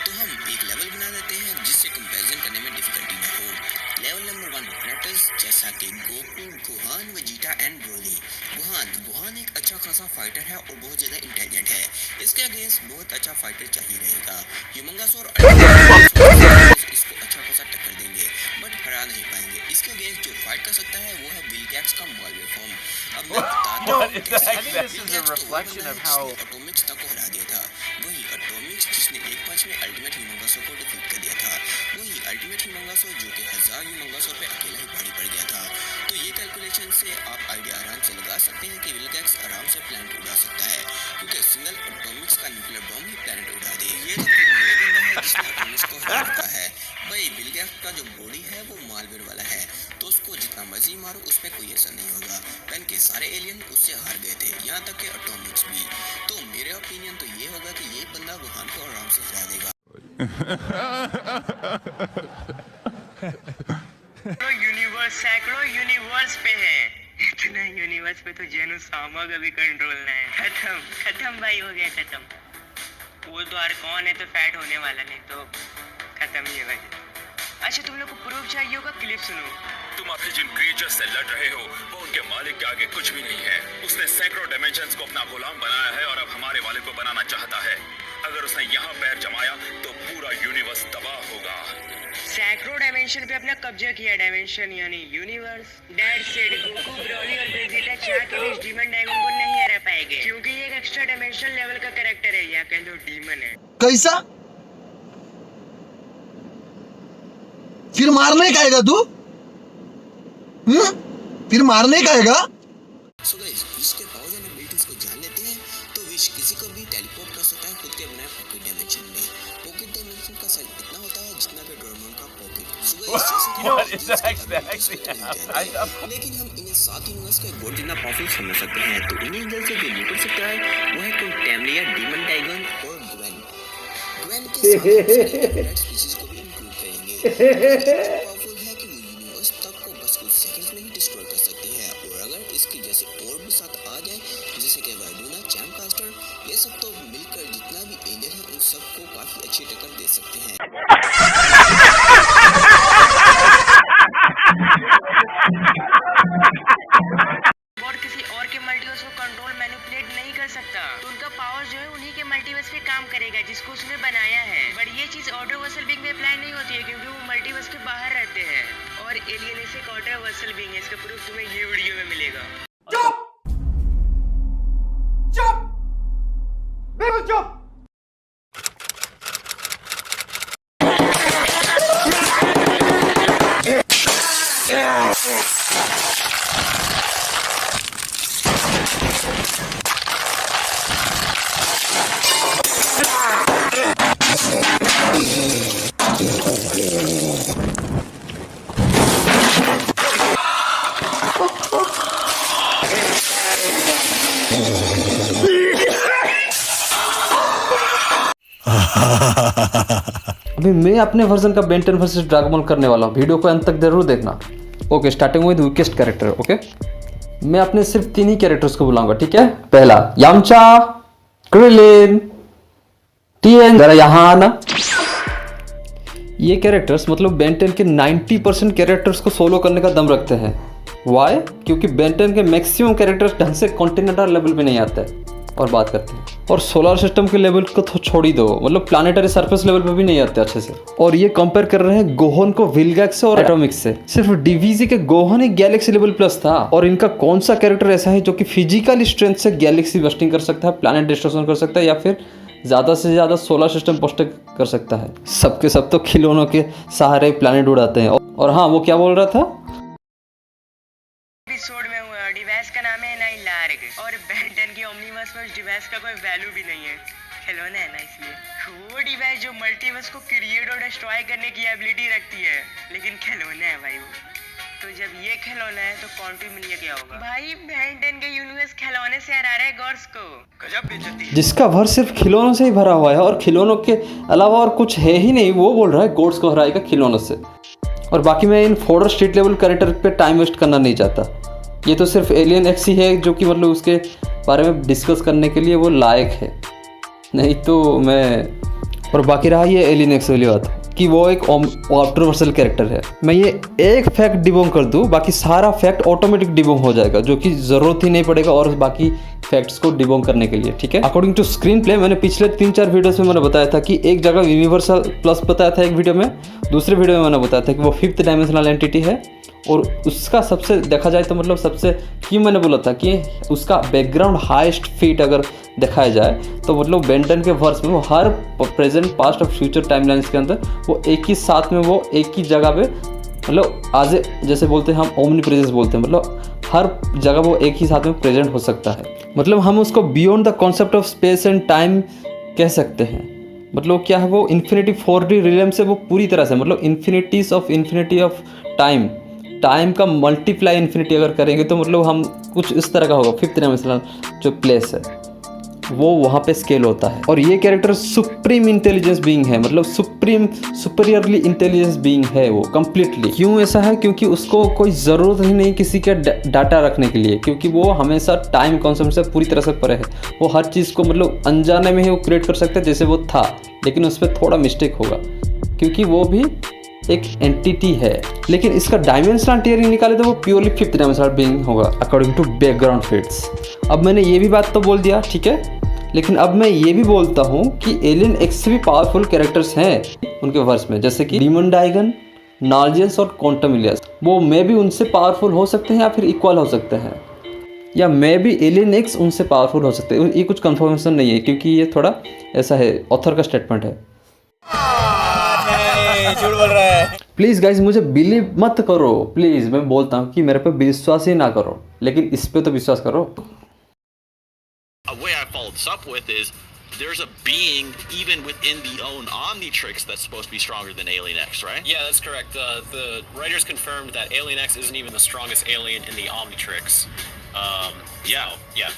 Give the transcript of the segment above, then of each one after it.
तो हम एक लेवल बना देते हैं जिससे कंपैरिजन करने में डिफिकल्टी ना हो। लेवल नंबर 1 क्रेटस, जैसा कि Goku, Gohan, Vegeta and Broly. Gohan एक अच्छा खासा फाइटर है और बहुत ज्यादा इंटेलिजेंट है। इसके अगेंस्ट बहुत अच्छा फाइटर चाहिए रहेगा। ह्यूमंगस और इसको अच्छा खासा टक्कर देंगे बट हरा नहीं पाएंगे। इसके अगेंस्ट जो फाइट कर सकता है वो है विलगैक्स का मालवेयर फॉर्म। अब मैं बताता हूं एटॉमिक्स तक को हरा दिया था। वही एटॉमिक्स जिसने एक पंच में अल्टीमेट ह्यूमंगसो को डिफीट कर दिया था। वही अल्टीमेट ह्यूमंगसो जो कि 1000 ह्यूमंगसो पे अकेला ही भारी पड़ गया था। तो ये कैलकुलेशन से आप आइडिया आराम से लगा सकते हैं कि विलगैक्स आराम से प्लैनेट उड़ा सकता है, क्योंकि सिंगल एटॉमिक्स का न्यूक्लियर बम ही प्लैनेट उड़ा दे। ये तो कोई नया बंदा है जिसने एटॉमिक्स को हरा रखा है। भाई विलगैक्स का जो बॉडी है वो मालवेयर वाला है, तो उसको जितना मर्जी मारो उस पर कोई असर नहीं होगा। पेन के सारे एलियन उससे हार गए थे, यहाँ तक के एटॉमिक्स भी। तो मेरे ओपिनियन तो ये होगा कि ये बंदा वुहान को आराम से हरा देगा। सैकड़ों यूनिवर्स पे है, इतना यूनिवर्स पे तो जेनु सामा का भी कंट्रोल नहीं है। खत्म भाई, हो गया खत्म। वो द्वार कौन है तो फैट होने वाला, नहीं तो खत्म ही है भाई। अच्छा तुम लोग को प्रूफ चाहिए होगा, क्लिप सुनो। तुम अभी जिन क्रिएचर से लड़ रहे हो वो उनके मालिक के आगे कुछ भी नहीं है। उसने सैकड़ों डायमेंशंस को अपना गुलाम बनाया है और अब हमारे वाले को बनाना चाहता है। अगर उसने यहाँ पैर जमाया तो पूरा यूनिवर्स तबाह होगा। सैकड़ों डायमेंशन पे अपना कब्जा किया। डायमेंशन यानी universe. Dad said Goku, Broly और वेजिटा चार के बीच डीमन ड्रैगन को नहीं हरा पाएंगे, क्योंकि ये एक एक्स्ट्रा डायमेंशन लेवल का कैरेक्टर है, या कह लो डीमन है। कैसा? फिर मारने का आएगा तू? फिर मारने का आएगा? सो गाइस, विश के पावर्स एंड एबिलिटीज को जान लेते हैं। तो विश किसी को भी टेलीपोर्ट कर सकता है खुद के बनाए पॉकेट डायमेंशन में। पॉकेट डायमेंशन का साइज इतना होता है जितना कि डोरेमोन का पॉकेट। सो गाइस, लेकिन हम इन्हें 7 यूनिवर्स के गॉड जितना पावरफुल समझ सकते हैं। तो इन्हीं एंजल से जो निकल सकता है वो है कंटेमली या डीमन ड्रैगन और ग्वेन के साथ स्पीशीज को भी इंक्लूड करेंगे। पावरफुल है कि वो यूनिवर्स तक को बस कुछ सेकंड्स में ही डिस्ट्रॉय कर सकती है। और अगर इसकी जैसे और भी साथ आ जाए, जैसे कि वाइडूना, चैम्पकास्टर, ये सब तो मिलकर जितना भी एलियन है उन सबको काफी अच्छी टक्कर दे सकते हैं। और किसी और के मल्टीवर्स को कंट्रोल मैनिपुलेट नहीं कर सकता, तो उनका पावर जो है उन्हीं के मल्टीवर्स पे काम करेगा जिसको उसने बनाया है। बट ये चीज ऑर्डर वर्सल बीइंग में अप्लाई नहीं होती है, क्योंकि वो मल्टीवर्स के बाहर रहते हैं और एलियन एक ऑर्डर वर्सल बीइंग है। इसका प्रूफ तुम्हें ये वीडियो में मिलेगा। चुप चुप बिल्कुल चुप। अभी मैं अपने वर्जन का बेन 10 वर्सेस ड्रैगन बॉल करने वाला हूँ। वीडियो को अंत तक जरूर देखना। Okay, starting with weakest character. Okay, मैं अपने सिर्फ 3 ही कैरेक्टर्स को बुलाऊंगा, ठीक है। पहला यामचा, क्रिलिन, टीएन। जरा यहाँ आना। ये कैरेक्टर्स मतलब बेन 10 के 90% कैरेक्टर्स को सोलो करने का दम रखते हैं। वाई? क्योंकि बेन 10 के मैक्सिमम कैरेक्टर्स ढंग से कॉन्टिनेंटल लेवल पे नहीं आते हैं। और बात करते हैं। और सोलर सिस्टम के लेवल को तो छोड़ ही दो, मतलब प्लानिटरी सरफेस लेवल पे भी नहीं आते अच्छे से। और ये कंपेयर कर रहे हैं गोहन को विलगैक्स से और एटॉमिक से। सिर्फ डीवीजी के गोहन ही गैलेक्सी लेवल प्लस था, और इनका कौन सा कैरेक्टर ऐसा है जो कि फिजिकल स्ट्रेंथ से गैलेक्सी बस्टिंग कर सकता है, प्लानिट डिस्ट्रक्शन कर सकता है, या फिर ज़्यादा से ज़्यादा सोलर सिस्टम बस्ट कर सकता है। सबके सब तो खिलौनों के सहारे प्लानिट उड़ाते हैं। और हाँ, वो क्या बोल रहा था, एपिसोड में हुआ डिवाइस का नाम है नाइन लार्ग, और बेंटन की ओमनीवर्स में उस डिवाइस का कोई वैल्यू भी नहीं है, खिलौना है ना इसलिए। वो डिवाइस जो मल्टीवर्स को क्रिएट और डिस्ट्रॉय करने की एबिलिटी रखती है, लेकिन खिलौना है भाई वो। तो जब ये खिलौना है तो क्वांटमिलिया क्या होगा भाई? बेंटन के यूनिवर्स खिलौने से हरा रहा है गॉड्स को, गजब बेइज्जती। जिसका भर सिर्फ खिलौनों से ही भरा हुआ है, और खिलौनों के अलावा और कुछ है ही नहीं, वो बोल रहा है गॉड्स को हराएगा खिलौनों से। और बाकी मैं इन फोर्डर स्ट्रीट लेवल कैरेक्टर पे टाइम वेस्ट करना नहीं चाहता। ये तो सिर्फ एलियन एक्स ही है जो कि मतलब उसके बारे में डिस्कस करने के लिए वो लायक है, नहीं तो मैं। और बाकी रहा ये एलियन एक्स वाली बात कि वो एक ऑब्जर्वर्सल कैरेक्टर है। मैं ये एक फैक्ट डिबोंग कर दूं, बाकी सारा फैक्ट ऑटोमेटिक डिबोंग हो जाएगा, जो कि ज़रूरत ही नहीं पड़ेगा और बाकी फैक्ट्स को डिबोंग करने के लिए, ठीक है। अकॉर्डिंग टू स्क्रीन प्ले, मैंने पिछले 3-4 वीडियोस में मैंने बताया था कि एक जगह यूनिवर्सल प्लस बताया था एक वीडियो में, दूसरे वीडियो में मैंने बताया था कि वो 5th डायमेंशनल एंटिटी है। और उसका सबसे देखा जाए तो मतलब सबसे क्यों मैंने बोला था कि उसका बैकग्राउंड हाईएस्ट फीट अगर दिखाया जाए तो मतलब बेंटन के वर्स में वो हर प्रेजेंट पास्ट और फ्यूचर टाइमलाइंस के अंदर वो एक ही साथ में वो एक ही जगह पे मतलब आज जैसे बोलते हैं हम ओमनी प्रेजेंस बोलते हैं, मतलब हर जगह वो एक ही साथ में प्रेजेंट हो सकता है। मतलब हम उसको beyond the concept of space and time कह सकते हैं। मतलब क्या है वो इन्फिनिटी 4D रियल्म से वो पूरी तरह से मतलब infinities of infinity of time का मल्टीप्लाई इन्फिनिटी अगर करेंगे तो मतलब हम कुछ इस तरह का होगा। 5th डायमेंशनल जो प्लेस है वो वहाँ पे स्केल होता है। और ये कैरेक्टर सुप्रीम इंटेलिजेंस बीइंग है, मतलब सुपीरियरली इंटेलिजेंस बीइंग है वो कंप्लीटली। क्यों ऐसा है? क्योंकि उसको कोई ज़रूरत ही नहीं किसी के डाटा रखने के लिए, क्योंकि वो हमेशा टाइम कॉन्सेप्ट से पूरी तरह से परे है। वो हर चीज़ को मतलब अनजाने में ही वो क्रिएट कर सकता है जैसे वो था, लेकिन उस पर थोड़ा मिस्टेक होगा क्योंकि वो भी एक एंटिटी है। लेकिन इसका डायमेंशनल टियरिंग निकाले तो वो प्योरली 5th डायमेंशनल बीइंग होगा अकॉर्डिंग टू बैकग्राउंड फिट्स। अब मैंने ये भी बात तो बोल दिया, ठीक है, लेकिन अब मैं ये भी बोलता हूँ कि एलियन एक्स से भी पावरफुल कैरेक्टर्स हैं उनके वर्स में, जैसे कि डीमन डाइगन, नार्जियस और क्वांटमिलियस। वो मे भी उनसे पावरफुल हो सकते हैं या फिर इक्वल हो सकते हैं, या मे भी एलियन एक्स उनसे पावरफुल हो सकते हैं। ये कुछ कंफर्मेशन नहीं है क्योंकि ये थोड़ा ऐसा है, ऑथर का स्टेटमेंट है। झूठ बोल रहा है। प्लीज़ गाइज मुझे बिलीव मत करो, प्लीज़ मैं बोलता हूँ कि मेरे पे विश्वास ही ना करो, लेकिन इस पे तो विश्वास करो। A way I followed this up with is there's a being even within the own Omnitrix that's supposed to be stronger than Alien X, right? Yeah, that's correct. The writers confirmed that Alien X isn't even the strongest alien in the Omnitrix. Yeah.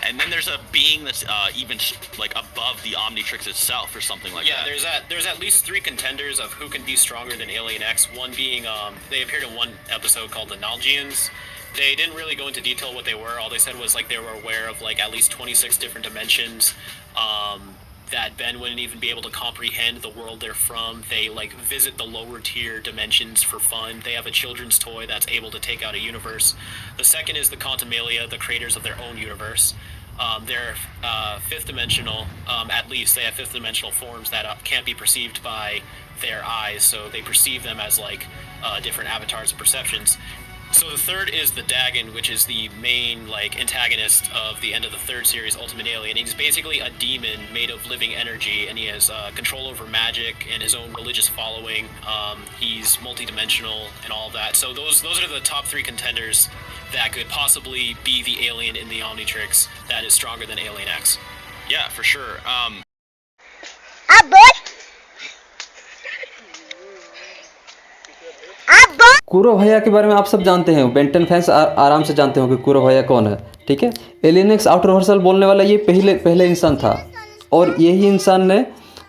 And then there's a being that's even like above the Omnitrix itself or something like that. Yeah, there's at least 3 contenders of who can be stronger than Alien X. One being they appeared in one episode called the Nalgians. They didn't really go into detail what they were. All they said was like they were aware of like at least 26 different dimensions. That Ben wouldn't even be able to comprehend the world they're from. They like visit the lower tier dimensions for fun. They have a children's toy that's able to take out a universe. The second is the Quantumalia, the creators of their own universe. They're 5th dimensional, at least they have 5th dimensional forms that can't be perceived by their eyes, so they perceive them as like different avatars and perceptions. So the third is the Dagon, which is the main like antagonist of the end of the 3rd series, Ultimate Alien. He's basically a demon made of living energy, and he has control over magic and his own religious following. He's multi-dimensional and all of that. So those are the top 3 contenders that could possibly be the alien in the Omnitrix that is stronger than Alien X. Yeah, for sure. कुरो भैया के बारे में आप सब जानते हैं, Benton fans आराम से जानते हो कि कुरो भैया कौन है, ठीक है। एलियन एक्स आउटर वर्सल बोलने वाला ये पहले इंसान था, और यही इंसान ने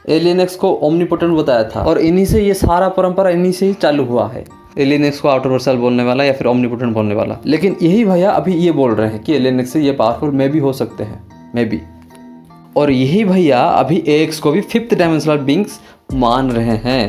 एलियन एक्स को ओमनीपोटेंट बताया था, और इन्हीं से ये सारा परंपरा इन्हीं से ही चालू हुआ है, एलियन एक्स को आउटर वर्सल बोलने वाला या फिर ओमनीपोटेंट बोलने वाला। लेकिन यही भैया अभी ये बोल रहे हैं कि एलियन एक्स से ये पावरफुल मे भी हो सकते हैं, मे भी। और यही भैया अभी एक्स को भी 5th डायमेंशनल बीइंग्स मान रहे हैं,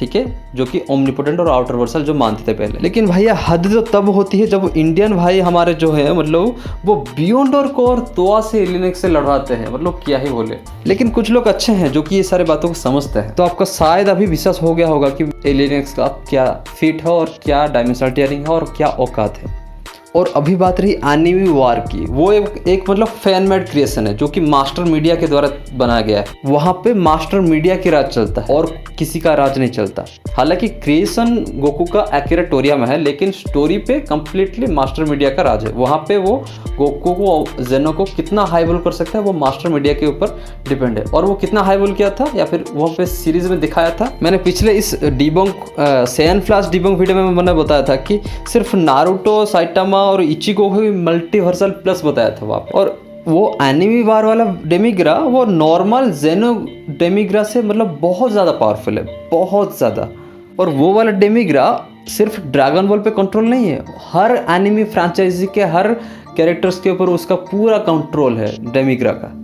ठीक है, जो कि ओमनीपोटेंट और आउटर वर्सल जो मानते थे पहले। लेकिन भैया हद तो तब होती है जब इंडियन भाई हमारे जो है मतलब वो बियॉन्ड और को और तोआ से एलियन एक्स से लड़वाते हैं, मतलब क्या ही बोले। लेकिन कुछ लोग अच्छे हैं जो कि ये सारे बातों को समझते हैं। तो आपका शायद अभी विश्वास हो गया होगा कि एलियन एक्स का क्या फीट है और क्या डायमेंशनल टीयरिंग है और क्या औकात है। और अभी बात रही एनिमी वार की, वो एक मतलब फैन मेड क्रिएशन है जो कि मास्टर मीडिया के द्वारा बनाया गया है। वहाँ पे मास्टर मीडिया की राज चलता है और किसी का राज नहीं चलता। हालांकि क्रिएशन गोकू का एक्यूरेटोरिया में है, लेकिन स्टोरी पे कंप्लीटली मास्टर मीडिया का राज है। वहाँ पे वो गोकू को जेनो को कितना हाई बोल कर सकता है वो मास्टर मीडिया के ऊपर डिपेंड है। और वो कितना हाई बोल किया था या फिर वहाँ पे सीरीज में दिखाया था, मैंने पिछले इस debunk Saiyan flash debunk video में मैंने बताया था कि सिर्फ नारुतो, साइटामा और इचिगो को भी मल्टीवर्सल प्लस बताया था वहाँ। और वो एनिमी वार वाला डेमिग्रा वो नॉर्मल जेनो डेमिग्रा से मतलब बहुत ज़्यादा पावरफुल है, बहुत ज़्यादा। और वो वाला डेमिग्रा सिर्फ ड्रैगन बॉल पे कंट्रोल नहीं है, हर एनिमी फ्रेंचाइजी के हर कैरेक्टर्स के ऊपर उसका पूरा कंट्रोल है डेमिग्रा का।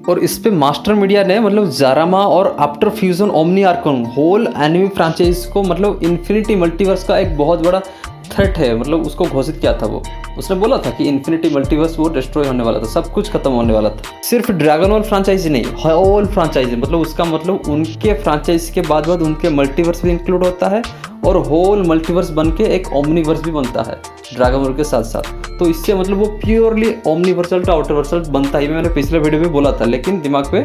और इस पे मास्टर मीडिया ने मतलब जारामा और आफ्टर फ्यूजन ओमनी आर्कन होल एनिमी फ्रेंचाइज को मतलब इन्फिनिटी मल्टीवर्स का एक बहुत बड़ा थ्रेट है, मतलब उसको घोषित किया था वो। उसने बोला था कि इन्फिनिटी मल्टीवर्स वो डिस्ट्रॉय होने वाला था, सब कुछ खत्म होने वाला था। सिर्फ ड्रैगन बॉल फ्रेंचाइजी नहीं, होल फ्रेंचाइजी, मतलब उसका मतलब उनके फ्रेंचाइजी के बाद उनके मल्टीवर्स भी इंक्लूड होता है और होल मल्टीवर्स बन के एक ओमनीवर्स भी बनता है ड्रैगन बॉल के साथ साथ। तो इससे मतलब वो प्योरली ओमनीवर्सल टू आउटरवर्सल बनता है। मैंने पिछले वीडियो में बोला था लेकिन दिमाग पे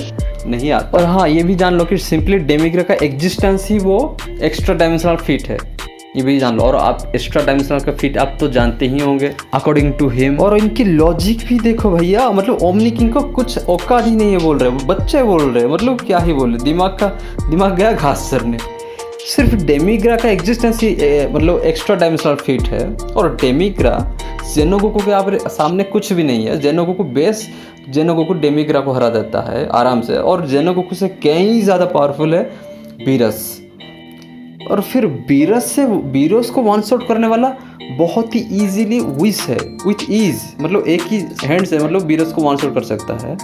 नहीं आता। और हाँ, ये भी जान लो कि सिंपली डेमिग्रा का एग्जिस्टेंस ही वो एक्स्ट्रा डायमेंशनल फीट है, ये भी जान लो। और आप एक्स्ट्रा डायमेंशनल का फीट आप तो जानते ही होंगे अकॉर्डिंग टू हिम। और इनकी लॉजिक भी देखो भैया, मतलब ओमनी किंग को कुछ औकात ही नहीं है बोल रहे, बच्चे बोल रहे, मतलब क्या ही बोले, दिमाग गया घास चरने। सिर्फ डेमिग्रा का एग्जिस्टेंस ही मतलब एक्स्ट्रा डायमेंशनल फीट है। और डेमिग्रा जेनोगोकू के सामने कुछ भी नहीं है। जेनोगोकू डेमिग्रा को हरा देता है आराम से। और जेनोगोकू से कहीं ज़्यादा पावरफुल है बीरस। और फिर बीरस को वन शॉट करने वाला बहुत ही इजीली विश है, विथ ईज, मतलब एक ही हैंड से मतलब बीरस को वन शॉट कर सकता है।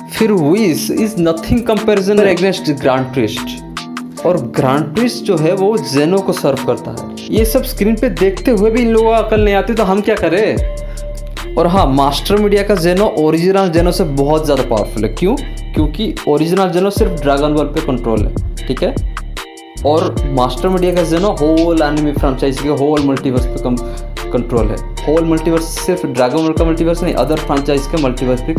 फिर wish is nothing comparison against grand twist. और ग्रैंड ट्विस्ट जो है वो जेनो को सर्व करता है। ये सब स्क्रीन पे देखते हुए भी इन लोगों को अकल नहीं आती तो हम क्या करें। और हाँ, मास्टर मीडिया का जेनो ओरिजिनल जेनो से बहुत ज़्यादा पावरफुल है। क्यों? क्योंकि ओरिजिनल जेनो सिर्फ ड्रैगन बॉल पे कंट्रोल है, ठीक है। और मास्टर मीडिया का जेनो होल एनिमी फ्रेंचाइज के होल मल्टीवर्स पे कंट्रोल है। होल मल्टीवर्स सिर्फ ड्रैगन बॉल का मल्टीवर्स नहीं, अदर फ्रेंचाइज के मल्टीवर्स पे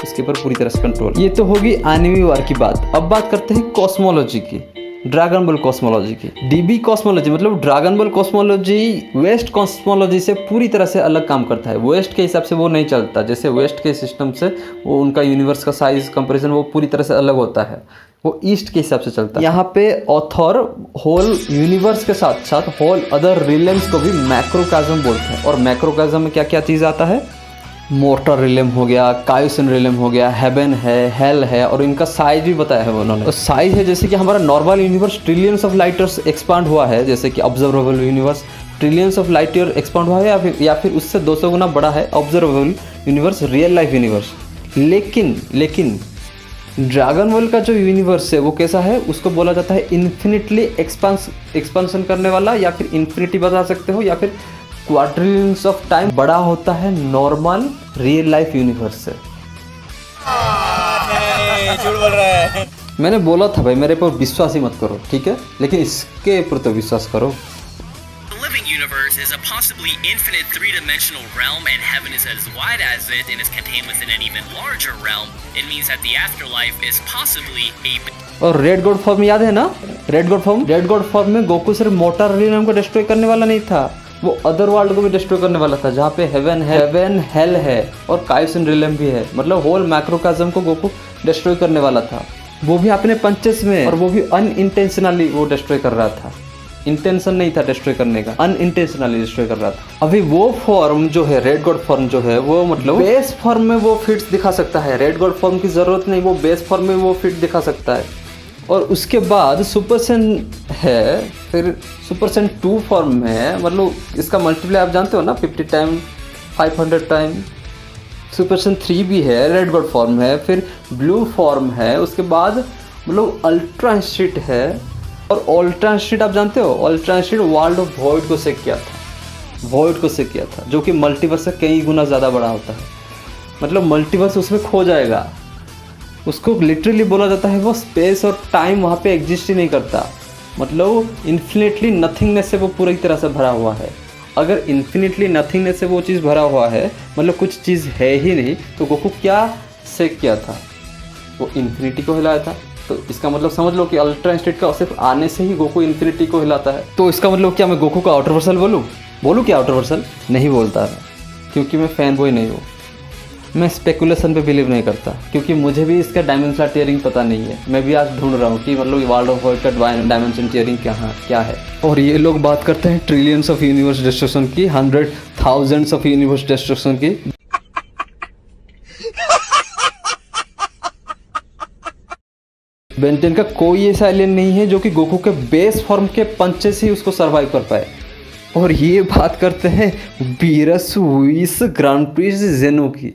उसके ऊपर पूरी तरह से कंट्रोल। ये तो होगी एनिमी वार की बात। अब बात करते हैं कॉस्मोलॉजी की, ड्रैगन बॉल कॉस्मोलॉजी की। डीबी कॉस्मोलॉजी मतलब dragon ball cosmology west cosmology से पूरी तरह से अलग काम करता है। वेस्ट के हिसाब से वो नहीं चलता, जैसे वेस्ट के सिस्टम से वो उनका यूनिवर्स का साइज कंपैरिजन वो पूरी तरह से अलग होता है, वो ईस्ट के हिसाब से चलता है। यहाँ पे ऑथर होल यूनिवर्स के साथ साथ होल अदर रिलेम्स को भी मैक्रोकाज़म बोलते हैं। और मैक्रोकाज़म में क्या क्या चीज़ आता है, मोर्टर रिलेम हो गया, कायोसिन रिलेम हो गया, हेवन है, हेल है। और इनका साइज भी बताया है उन्होंने। तो साइज है जैसे कि हमारा normal universe trillions of light years expand हुआ है, जैसे कि observable universe trillions of light year expand हुआ है, या फिर उससे 200 गुना बड़ा है observable universe, real life universe. लेकिन ड्रैगन बॉल का जो यूनिवर्स है वो कैसा है, उसको बोला जाता है इन्फिनिटली एक्सपांशन करने वाला, या फिर इन्फिनिटी बता सकते हो, या फिर क्वाड्रिलियंस ऑफ टाइम बड़ा होता है नॉर्मल रियल लाइफ यूनिवर्स से। झूठ बोल रहा है। मैंने बोला था भाई मेरे पर विश्वास ही मत करो, ठीक है, लेकिन इसके ऊपर तो विश्वास करो। The living universe is a possibly infinite three-dimensional realm, and heaven is as wide as it and is contained within an even larger realm. It means that the afterlife is possibly a... और red God form याद है ना, red God form में Goku सिर्फ motor realm को destroy करने वाला नहीं था, वो अदर वर्ल्ड को भी डिस्ट्रॉय करने वाला था, जहाँ पे हेवन हेल है और कायोसिन रिलेम भी है। मतलब होल मैक्रोकाज़म को गोकू डिस्ट्रॉय करने वाला था, वो भी अपने पंचेस में, और वो भी अनइंटेंशनली वो डिस्ट्रॉय कर रहा था। इंटेंशन नहीं था डिस्ट्रॉय करने का, अनइंटेंशनली डिस्ट्रॉय कर रहा था। अभी वो फॉर्म जो है रेड गॉड फॉर्म जो है वो मतलब बेस फॉर्म में वो फिट्स दिखा सकता है। रेड गॉड फॉर्म की जरूरत नहीं, वो बेस फॉर्म में वो फिट दिखा सकता है। और उसके बाद सुपर सेन है, फिर सुपर सेन 2 फॉर्म में है, मतलब इसका मल्टीप्लाई आप जानते हो ना, 50 टाइम 500 टाइम। सुपर सेन 3 भी है, रेड गॉड फॉर्म है, फिर ब्लू फॉर्म है, उसके बाद मतलब अल्ट्रा इंस्टिट है, और अल्ट्रा स्ट्रीट आप जानते हो, ultra street world of void को सेक किया था, वॉइड को सेक किया था, जो कि मल्टीवर्स से कई गुना ज़्यादा बड़ा होता है। मतलब मल्टीवर्स उसमें खो जाएगा, उसको लिटरली बोला जाता है वो स्पेस और टाइम वहाँ पे एग्जिस्ट ही नहीं करता। मतलब इन्फिनिटली नथिंगनेस से वो पूरी तरह से भरा हुआ है। अगर इन्फिनिटली नथिंगनेस से वो चीज़ भरा हुआ है, मतलब कुछ चीज़ है ही नहीं, तो गोकू क्या सेक किया था? वो इन्फिनिटी को हिलाया था। तो इसका मतलब समझ लो कि अल्ट्रा इंस्टेंट का सिर्फ आने से ही गोकू इन्फिनिटी को हिलाता है। तो इसका मतलब क्या मैं गोकू का आउटर वर्सल बोलूँ क्या आउटर वर्सल? नहीं बोलता है, क्योंकि मैं फैन बॉय नहीं हूँ। मैं स्पेकुलेशन पे बिलीव नहीं करता, क्योंकि मुझे भी इसका डायमेंशनल टियरिंग पता नहीं है। मैं भी आज ढूंढ रहा हूँ कि मतलब वर्ल्ड ऑफ वॉइड का डायमेंशन टियरिंग क्या है। और ये लोग बात करते हैं ट्रिलियंस ऑफ यूनिवर्स डिस्ट्रक्शन की, 100,000 ऑफ यूनिवर्स डिस्ट्रक्शन की। बेन 10 का कोई ऐसा एलियन नहीं है जो कि गोकू के बेस फॉर्म के पंचे से ही उसको सर्वाइव कर पाए। और ये बात करते हैं बीरस विस ग्रांड प्रिक्स जेनो की।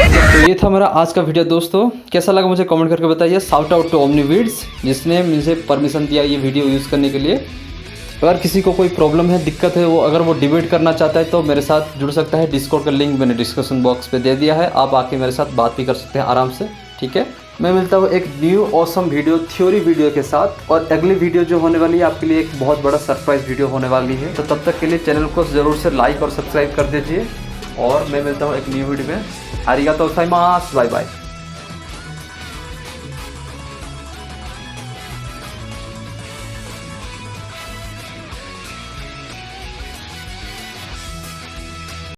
तो ये था मेरा आज का वीडियो दोस्तों, कैसा लगा मुझे कमेंट करके बताइए। शाउट आउट टू ओमनीविड्स जिसने मुझे परमिशन दिया ये वीडियो यूज़ करने के लिए। अगर किसी को कोई प्रॉब्लम है, दिक्कत है, वो अगर वो डिबेट करना चाहता है तो मेरे साथ जुड़ सकता है। डिस्कॉर्ड का लिंक मैंने डिस्क्रिप्शन बॉक्स पे दे दिया है, आप आके मेरे साथ बात भी कर सकते हैं आराम से, ठीक है। मैं मिलता हूँ एक new awesome video theory video के साथ, और अगली वीडियो जो होने वाली है आपके लिए एक बहुत बड़ा सरप्राइज वीडियो होने वाली है। तो तब तक के लिए चैनल को ज़रूर से लाइक और सब्सक्राइब कर दीजिए, और मैं मिलता हूँ एक न्यू वीडियो में। आरिगातो गोजाइमासु, बाय बाय।